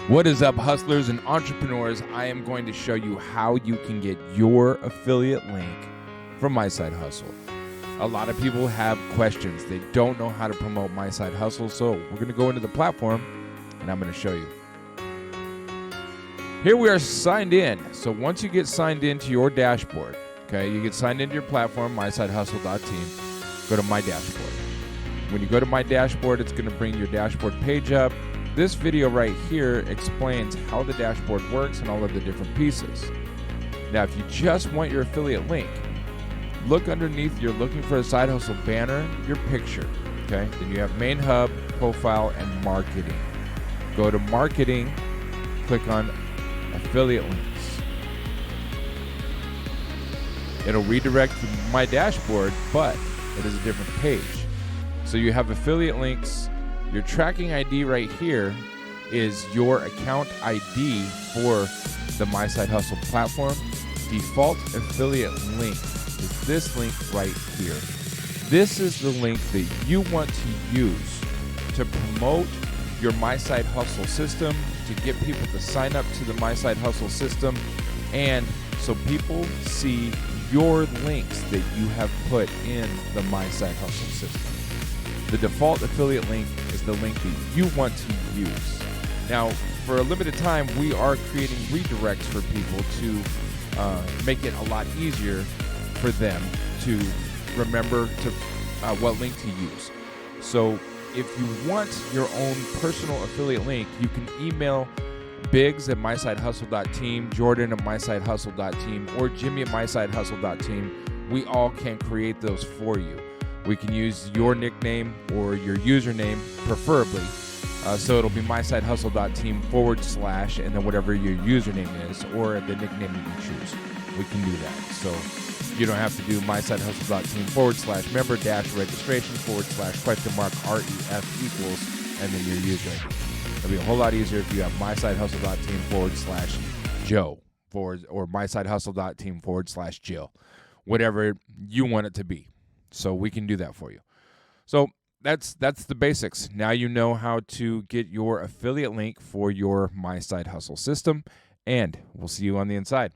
What is up, hustlers and entrepreneurs? I am going to show you how you can get your affiliate link from My Side Hustle. A lot of people have questions. They don't know how to promote My Side Hustle, so we're going to go into the platform and I'm going to show you. Here we are signed in. So once you get signed into your dashboard, okay, you get signed into your platform, MySideHustle.team, go to My Dashboard. When you go to My Dashboard, it's going to bring your dashboard page up. This video right here explains how the dashboard works and all of the different pieces. Now, if you just want your affiliate link, look underneath, you're looking for a Side Hustle banner, your picture, okay? Then you have Main Hub, Profile, and Marketing. Go to Marketing, click on Affiliate Links. It'll redirect to My Dashboard, but it is a different page. So you have affiliate links. Your tracking ID right here is your account ID for the My Side Hustle platform. Default affiliate link is this link right here. This is the link that you want to use to promote your My Side Hustle system, to get people to sign up to the My Side Hustle system, and so people see your links that you have put in the My Side Hustle system. The default affiliate link is the link that you want to use. Now, for a limited time, we are creating redirects for people to make it a lot easier for them to remember what link to use. So if you want your own personal affiliate link, you can email Biggs at MySideHustle.team, Jordan at MySideHustle.team, or Jimmy at MySideHustle.team. We all can create those for you. We can use your nickname or your username, preferably. So it'll be MySideHustle.team / and then whatever your username is, or the nickname that you choose. We can do that. So you don't have to do MySideHustle.team / member registration / REF equals, and then your username. It'll be a whole lot easier if you have MySideHustle.team / Joe or MySideHustle.team / Jill, whatever you want it to be. So we can do that for you. So that's the basics. Now you know how to get your affiliate link for your My Side Hustle system, and we'll see you on the inside.